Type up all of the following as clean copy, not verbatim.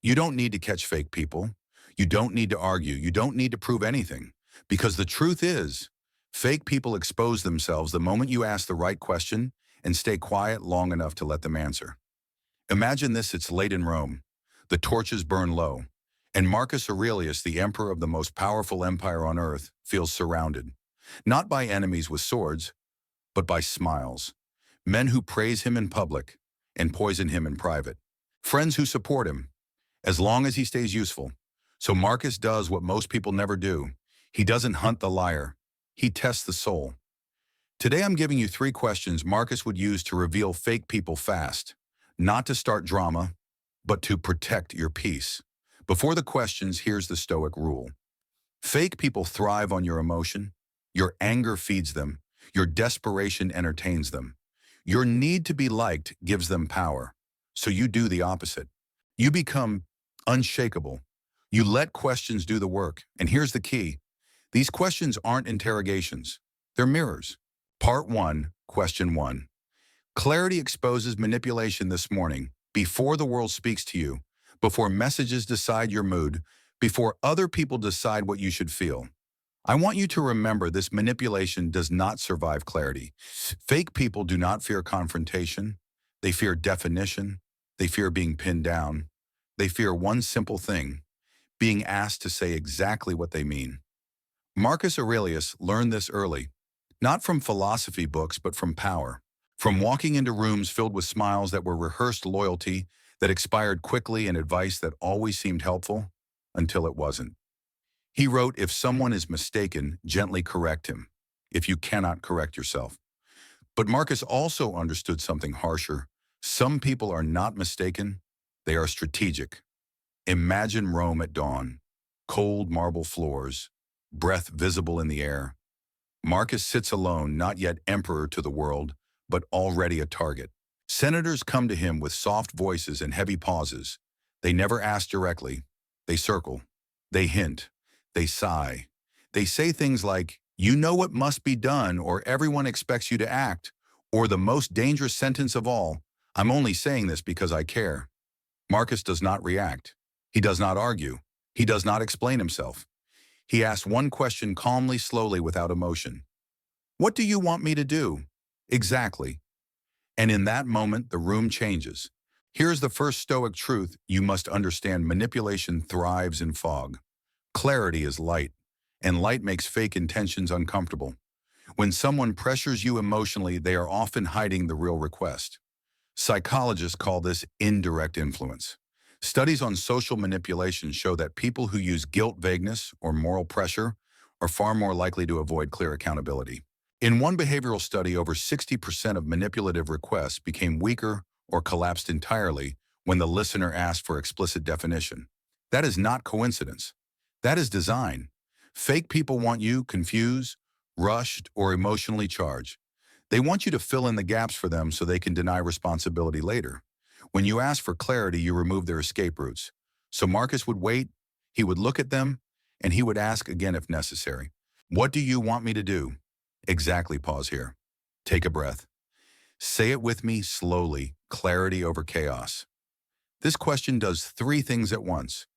You don't need to catch fake people. You don't need to argue. You don't need to prove anything. Because the truth is, fake people expose themselves the moment you ask the right question and stay quiet long enough to let them answer. Imagine this: it's late in Rome. The torches burn low, and Marcus Aurelius, the emperor of the most powerful empire on earth, feels surrounded. Not by enemies with swords, but by smiles. Men who praise him in public and poison him in private. Friends who support him, as long as he stays useful. So Marcus does what most people never do. He doesn't hunt the liar. He tests the soul. Today I'm giving you 3 questions Marcus would use to reveal fake people fast. Not to start drama, but to protect your peace. Before the questions, here's the Stoic rule. Fake people thrive on your emotion. Your anger feeds them. Your desperation entertains them. Your need to be liked gives them power. So you do the opposite. You become unshakable. You let questions do the work. And here's the key. These questions aren't interrogations. They're mirrors. Part 1, Question 1. Clarity exposes manipulation this morning, before the world speaks to you, before messages decide your mood, before other people decide what you should feel. I want you to remember this: manipulation does not survive clarity. Fake people do not fear confrontation. They fear definition. They fear being pinned down. They fear one simple thing: being asked to say exactly what they mean. Marcus Aurelius learned this early, not from philosophy books, but from power. From walking into rooms filled with smiles that were rehearsed loyalty, that expired quickly, and advice that always seemed helpful, until it wasn't. He wrote, "If someone is mistaken, gently correct him, if you cannot correct yourself." But Marcus also understood something harsher. Some people are not mistaken, they are strategic. Imagine Rome at dawn, cold marble floors, breath visible in the air. Marcus sits alone, not yet emperor to the world, but already a target. Senators come to him with soft voices and heavy pauses. They never ask directly. They circle. They hint. They sigh. They say things like, "You know what must be done," or "Everyone expects you to act," or the most dangerous sentence of all, "I'm only saying this because I care." Marcus does not react. He does not argue. He does not explain himself. He asks one question calmly, slowly, without emotion. "What do you want me to do?" "Exactly." And in that moment, the room changes. Here's the first Stoic truth you must understand: manipulation thrives in fog. Clarity is light, and light makes fake intentions uncomfortable. When someone pressures you emotionally, they are often hiding the real request. Psychologists call this indirect influence. Studies on social manipulation show that people who use guilt, vagueness, or moral pressure are far more likely to avoid clear accountability. In one behavioral study, over 60% of manipulative requests became weaker or collapsed entirely when the listener asked for explicit definition. That is not coincidence. That is design. Fake people want you confused, rushed, or emotionally charged. They want you to fill in the gaps for them so they can deny responsibility later. When you ask for clarity, you remove their escape routes. So Marcus would wait, he would look at them, and he would ask again if necessary. "What do you want me to do?" Exactly. Pause here. Take a breath. Say it with me slowly: clarity over chaos. This question does 3 things at once.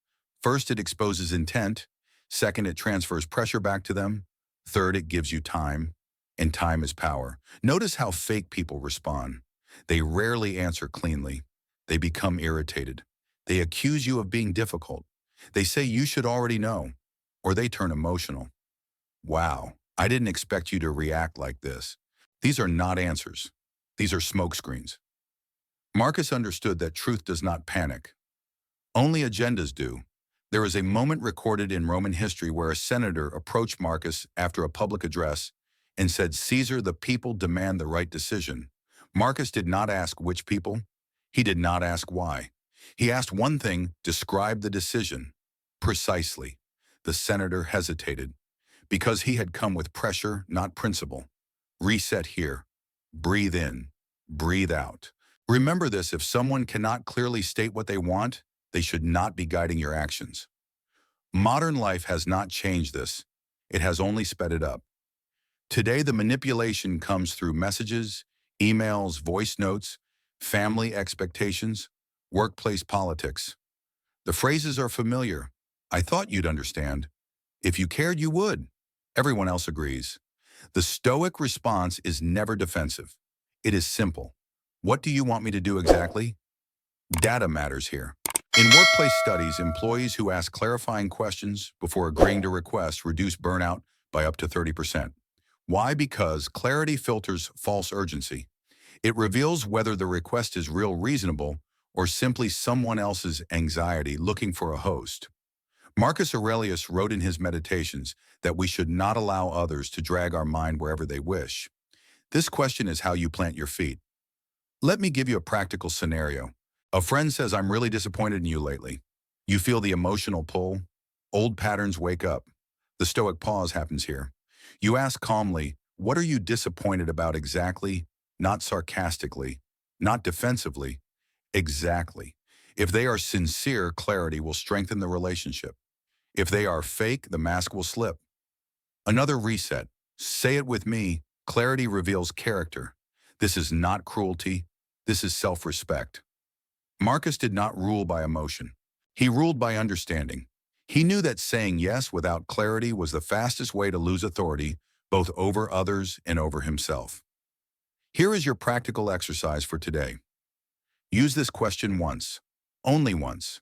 First, it exposes intent. Second, it transfers pressure back to them. Third, it gives you time, and time is power. Notice how fake people respond. They rarely answer cleanly. They become irritated. They accuse you of being difficult. They say you should already know, or they turn emotional. "Wow, I didn't expect you to react like this." These are not answers. These are smokescreens. Marcus understood that truth does not panic. Only agendas do. There is a moment recorded in Roman history where a senator approached Marcus after a public address and said, "Caesar, the people demand the right decision." Marcus did not ask which people. He did not ask why. He asked one thing: describe the decision. Precisely. The senator hesitated, because he had come with pressure, not principle. Reset here. Breathe in. Breathe out. Remember this: if someone cannot clearly state what they want, they should not be guiding your actions. Modern life has not changed this. It has only sped it up. Today, the manipulation comes through messages, emails, voice notes, family expectations, workplace politics. The phrases are familiar. I thought you'd understand. If you cared, you would. Everyone else agrees. The Stoic response is never defensive. It is simple. What do you want me to do exactly? Data matters here. In workplace studies, employees who ask clarifying questions before agreeing to requests reduce burnout by up to 30%. Why? Because clarity filters false urgency. It reveals whether the request is reasonable or simply someone else's anxiety looking for a host. Marcus Aurelius wrote in his Meditations that we should not allow others to drag our mind wherever they wish. This question is how you plant your feet. Let me give you a practical scenario. A friend says, I'm really disappointed in you lately. You feel the emotional pull. Old patterns wake up. The Stoic pause happens here. You ask calmly, what are you disappointed about exactly? Not sarcastically, not defensively, exactly. If they are sincere, clarity will strengthen the relationship. If they are fake, the mask will slip. Another reset. Say it with me. Clarity reveals character. This is not cruelty. This is self-respect. Marcus did not rule by emotion. He ruled by understanding. He knew that saying yes without clarity was the fastest way to lose authority, both over others and over himself. Here is your practical exercise for today. Use this question once, only once.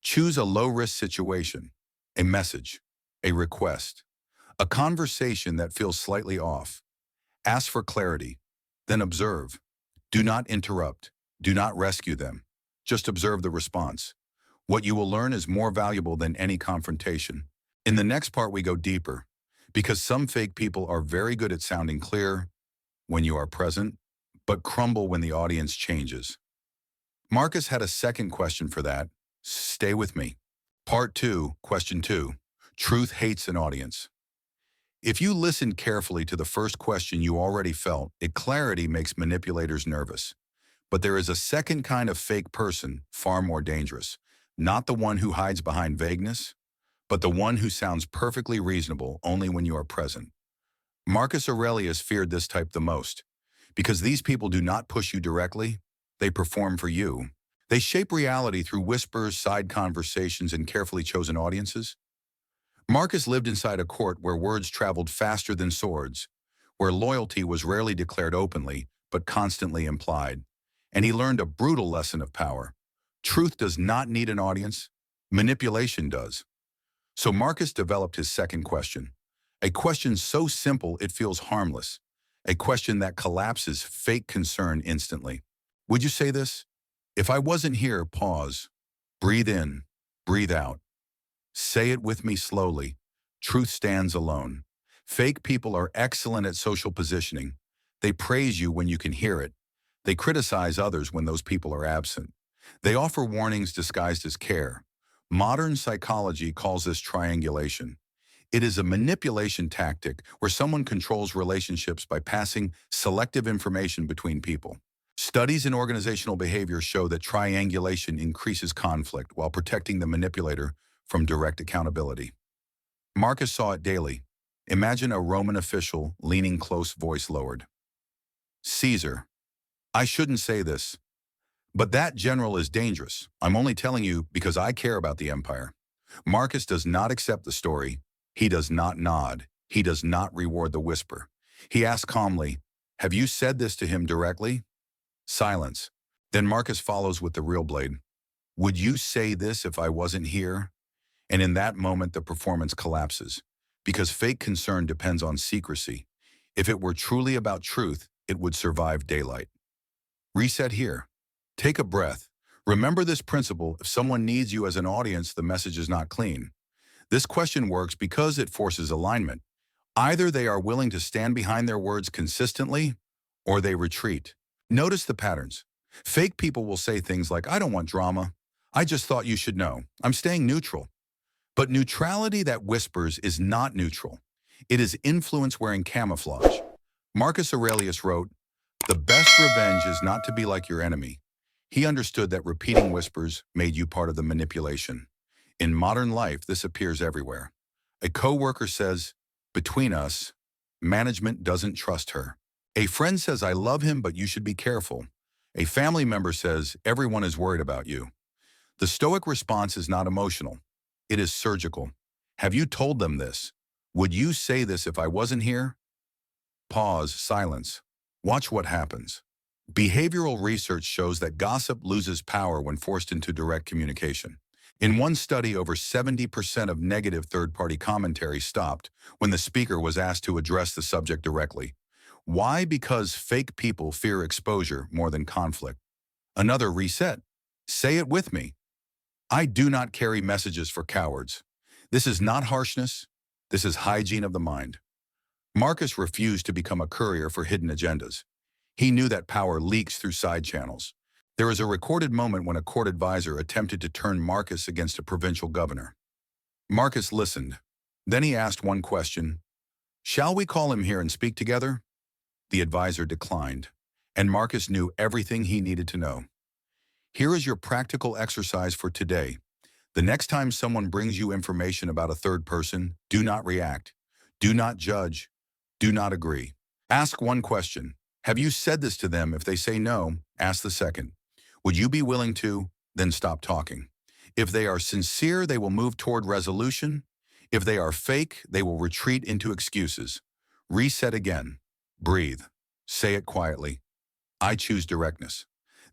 Choose a low-risk situation, a message, a request, a conversation that feels slightly off. Ask for clarity, then observe. Do not interrupt. Do not rescue them. Just observe the response. What you will learn is more valuable than any confrontation. In the next part, we go deeper, because some fake people are very good at sounding clear when you are present, but crumble when the audience changes. Marcus had a second question for that. Stay with me. Part 2, question 2. Truth hates an audience. If you listen carefully to the first question you already felt, clarity makes manipulators nervous. But there is a second kind of fake person, far more dangerous. Not the one who hides behind vagueness, but the one who sounds perfectly reasonable only when you are present. Marcus Aurelius feared this type the most, because these people do not push you directly, they perform for you. They shape reality through whispers, side conversations, and carefully chosen audiences. Marcus lived inside a court where words traveled faster than swords, where loyalty was rarely declared openly, but constantly implied. And he learned a brutal lesson of power. Truth does not need an audience, manipulation does. So Marcus developed his second question, a question so simple it feels harmless, a question that collapses fake concern instantly. Would you say this? If I wasn't here, pause. Breathe in, breathe out. Say it with me slowly. Truth stands alone. Fake people are excellent at social positioning. They praise you when you can hear it. They criticize others when those people are absent. They offer warnings disguised as care. Modern psychology calls this triangulation. It is a manipulation tactic where someone controls relationships by passing selective information between people. Studies in organizational behavior show that triangulation increases conflict while protecting the manipulator from direct accountability. Marcus saw it daily. Imagine a Roman official leaning close, voice lowered. Caesar, I shouldn't say this, but that general is dangerous. I'm only telling you because I care about the empire. Marcus does not accept the story. He does not nod. He does not reward the whisper. He asks calmly, have you said this to him directly? Silence. Then Marcus follows with the real blade. Would you say this if I wasn't here? And in that moment, the performance collapses, because fake concern depends on secrecy. If it were truly about truth, it would survive daylight. Reset here. Take a breath. Remember this principle: if someone needs you as an audience, the message is not clean. This question works because it forces alignment. Either they are willing to stand behind their words consistently, or they retreat. Notice the patterns. Fake people will say things like, I don't want drama. I just thought you should know. I'm staying neutral. But neutrality that whispers is not neutral. It is influence wearing camouflage. Marcus Aurelius wrote, the best revenge is not to be like your enemy. He understood that repeating whispers made you part of the manipulation. In modern life, this appears everywhere. A coworker says, between us, management doesn't trust her. A friend says, I love him, but you should be careful. A family member says, everyone is worried about you. The Stoic response is not emotional. It is surgical. Have you told them this? Would you say this if I wasn't here? Pause, silence. Watch what happens. Behavioral research shows that gossip loses power when forced into direct communication. In one study, over 70% of negative third-party commentary stopped when the speaker was asked to address the subject directly. Why? Because fake people fear exposure more than conflict. Another reset. Say it with me. I do not carry messages for cowards. This is not harshness. This is hygiene of the mind. Marcus refused to become a courier for hidden agendas. He knew that power leaks through side channels. There is a recorded moment when a court advisor attempted to turn Marcus against a provincial governor. Marcus listened. Then he asked one question. Shall we call him here and speak together? The advisor declined, and Marcus knew everything he needed to know. Here is your practical exercise for today. The next time someone brings you information about a third person, do not react. Do not judge. Do not agree. Ask one question. Have you said this to them? If they say no, ask the second. Would you be willing to? Then stop talking. If they are sincere, they will move toward resolution. If they are fake, they will retreat into excuses. Reset again. Breathe. Say it quietly. I choose directness.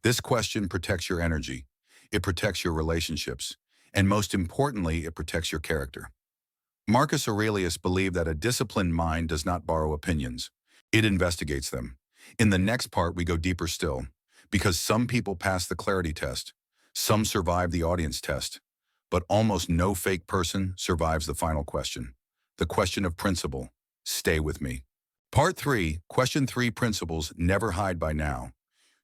This question protects your energy. It protects your relationships. And most importantly, it protects your character. Marcus Aurelius believed that a disciplined mind does not borrow opinions. It investigates them. In the next part, we go deeper still, because some people pass the clarity test, some survive the audience test, but almost no fake person survives the final question, the question of principle. Stay with me. Part 3, Question 3, Principles Never Hide by Now.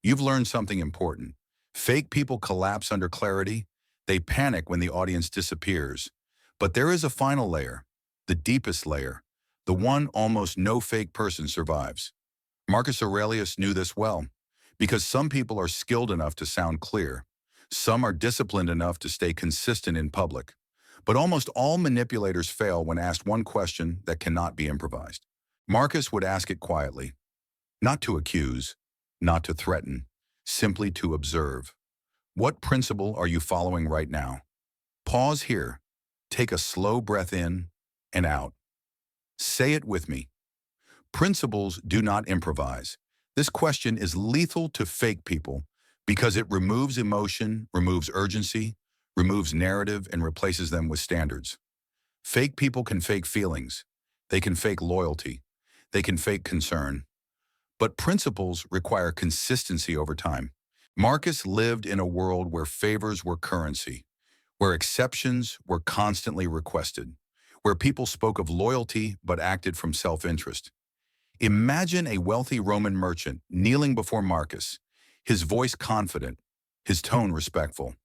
You've learned something important. Fake people collapse under clarity. They panic when the audience disappears. But there is a final layer, the deepest layer, the one almost no fake person survives. Marcus Aurelius knew this well, because some people are skilled enough to sound clear. Some are disciplined enough to stay consistent in public. But almost all manipulators fail when asked one question that cannot be improvised. Marcus would ask it quietly, not to accuse, not to threaten, simply to observe. What principle are you following right now? Pause here. Take a slow breath in and out. Say it with me. Principles do not improvise. This question is lethal to fake people because it removes emotion, removes urgency, removes narrative, and replaces them with standards. Fake people can fake feelings. They can fake loyalty. They can fake concern. But principles require consistency over time. Marcus lived in a world where favors were currency, where exceptions were constantly requested, where people spoke of loyalty but acted from self-interest. Imagine a wealthy Roman merchant kneeling before Marcus, his voice confident, his tone respectful.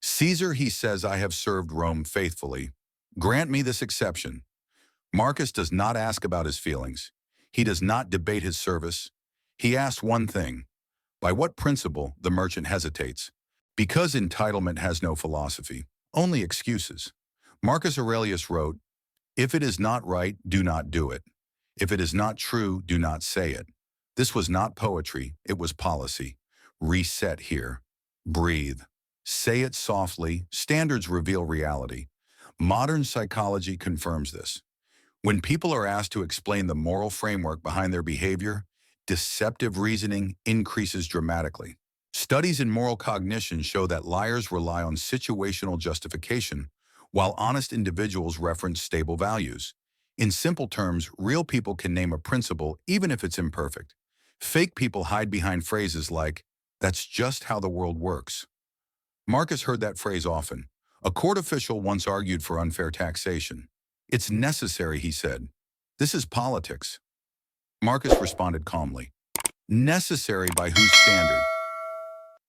Caesar, he says, I have served Rome faithfully. Grant me this exception. Marcus does not ask about his feelings. He does not debate his service. He asks one thing. By what principle? The merchant hesitates. Because entitlement has no philosophy, only excuses. Marcus Aurelius wrote, if it is not right, do not do it. If it is not true, do not say it. This was not poetry, it was policy. Reset here. Breathe. Say it softly. Standards reveal reality. Modern psychology confirms this. When people are asked to explain the moral framework behind their behavior, deceptive reasoning increases dramatically. Studies in moral cognition show that liars rely on situational justification, while honest individuals reference stable values. In simple terms, real people can name a principle even if it's imperfect. Fake people hide behind phrases like, that's just how the world works. Marcus heard that phrase often. A court official once argued for unfair taxation. It's necessary, he said. This is politics. Marcus responded calmly. Necessary by whose standard?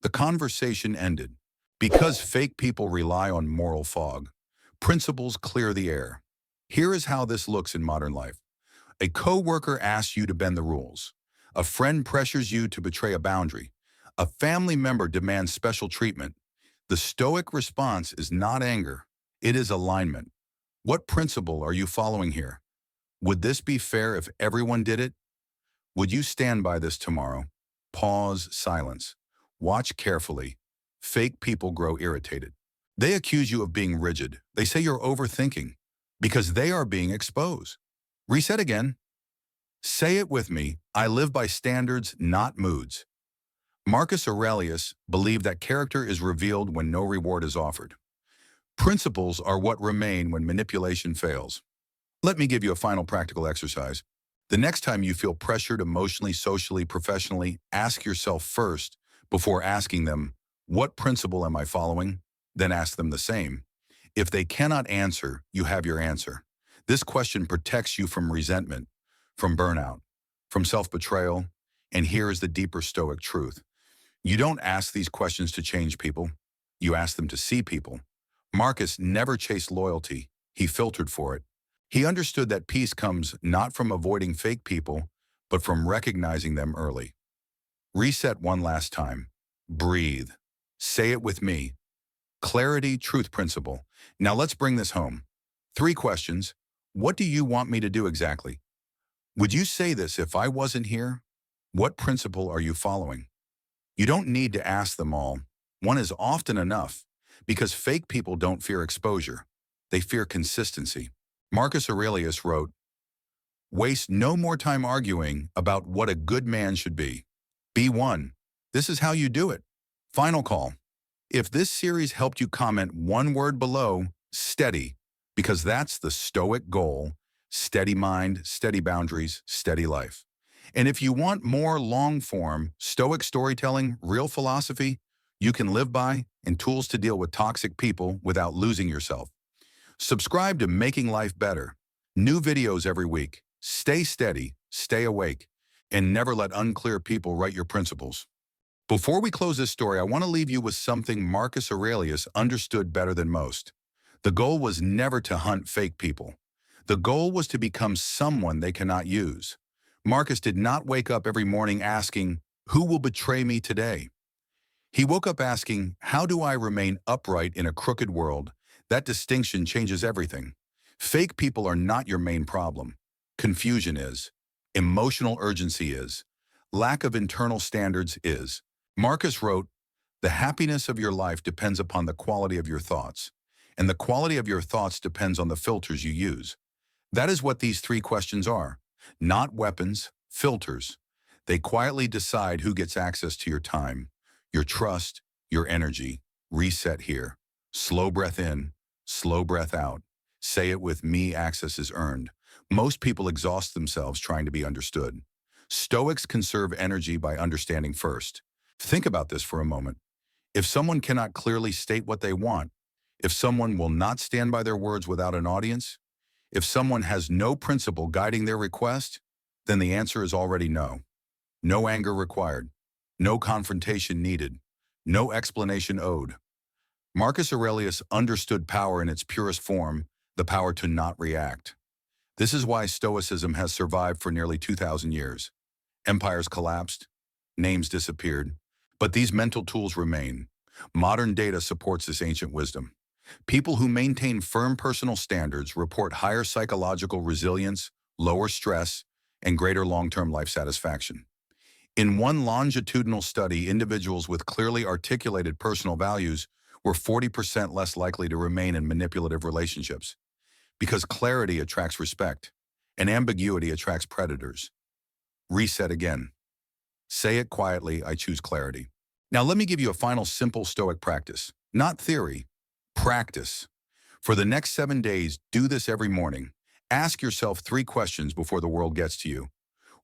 The conversation ended. Because fake people rely on moral fog, principles clear the air. Here is how this looks in modern life. A coworker asks you to bend the rules. A friend pressures you to betray a boundary. A family member demands special treatment. The Stoic response is not anger. It is alignment. What principle are you following here? Would this be fair if everyone did it? Would you stand by this tomorrow? Pause, silence. Watch carefully. fake people grow irritated. They accuse you of being rigid. They say you're overthinking because they are being exposed. Reset again. Say it with me. I live by standards, not moods. Marcus Aurelius believed that character is revealed when no reward is offered. Principles are what remain when manipulation fails. Let me give you a final practical exercise. The next time you feel pressured emotionally, socially, professionally, ask yourself first, before asking them, what principle am I following? Then ask them the same. If they cannot answer, you have your answer. This question protects you from resentment, from burnout, from self-betrayal, and here is the deeper Stoic truth. You don't ask these questions to change people. You ask them to see people. Marcus never chased loyalty. He filtered for it. He understood that peace comes not from avoiding fake people, but from recognizing them early. Reset one last time. Breathe. Say it with me. Clarity, truth principle. Now let's bring this home. 3 questions. What do you want me to do exactly? Would you say this if I wasn't here? What principle are you following? You don't need to ask them all. One is often enough, because fake people don't fear exposure. They fear consistency. Marcus Aurelius wrote, "Waste no more time arguing about what a good man should be. Be one. This is how you do it." Final call. If this series helped you, comment one word below, steady, because that's the Stoic goal: steady mind, steady boundaries, steady life. And if you want more long-form Stoic storytelling, real philosophy you can live by, and tools to deal with toxic people without losing yourself, subscribe to Making Life Better. New videos every week. Stay steady, stay awake, and never let unclear people write your principles. Before we close this story, I want to leave you with something Marcus Aurelius understood better than most. The goal was never to hunt fake people. The goal was to become someone they cannot use. Marcus did not wake up every morning asking, "Who will betray me today?" He woke up asking, "How do I remain upright in a crooked world?" That distinction changes everything. Fake people are not your main problem. Confusion is. Emotional urgency is. Lack of internal standards is. Marcus wrote, "The happiness of your life depends upon the quality of your thoughts, and the quality of your thoughts depends on the filters you use." That is what these 3 questions are. Not weapons, filters. They quietly decide who gets access to your time, your trust, your energy. Reset here. Slow breath in, slow breath out. Say it with me, access is earned. Most people exhaust themselves trying to be understood. Stoics conserve energy by understanding first. Think about this for a moment. If someone cannot clearly state what they want, if someone will not stand by their words without an audience, if someone has no principle guiding their request, then the answer is already no. No anger required. No confrontation needed. No explanation owed. Marcus Aurelius understood power in its purest form, the power to not react. This is why Stoicism has survived for nearly 2,000 years. Empires collapsed, names disappeared, but these mental tools remain. Modern data supports this ancient wisdom. People who maintain firm personal standards report higher psychological resilience, lower stress, and greater long-term life satisfaction. In one longitudinal study, individuals with clearly articulated personal values were 40% less likely to remain in manipulative relationships, because clarity attracts respect, and ambiguity attracts predators. Reset again. Say it quietly, I choose clarity. Now let me give you a final simple Stoic practice. Not theory, practice. For the next 7 days, do this every morning. Ask yourself 3 questions before the world gets to you.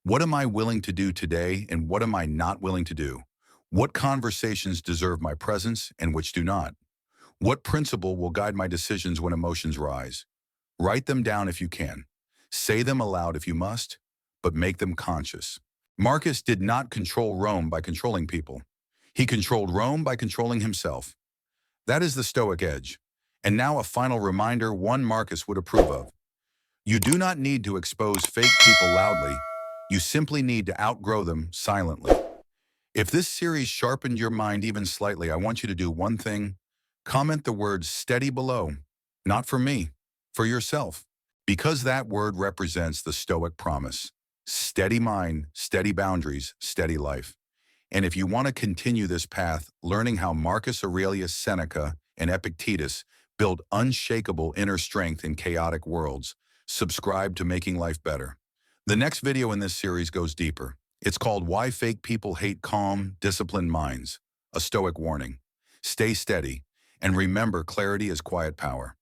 What am I willing to do today, and what am I not willing to do? What conversations deserve my presence and which do not? What principle will guide my decisions when emotions rise? Write them down if you can. Say them aloud if you must, but make them conscious. Marcus did not control Rome by controlling people. He controlled Rome by controlling himself. That is the Stoic edge. And now a final reminder one Marcus would approve of. You do not need to expose fake people loudly. You simply need to outgrow them silently. If this series sharpened your mind even slightly, I want you to do one thing. Comment the word steady below. Not for me, for yourself. Because that word represents the Stoic promise. Steady mind, steady boundaries, steady life. And if you want to continue this path, learning how Marcus Aurelius Seneca and Epictetus build unshakable inner strength in chaotic worlds, subscribe to Making Life Better. The next video in this series goes deeper. It's called Why Fake People Hate Calm, Disciplined Minds, a Stoic warning. Stay steady, and remember, clarity is quiet power.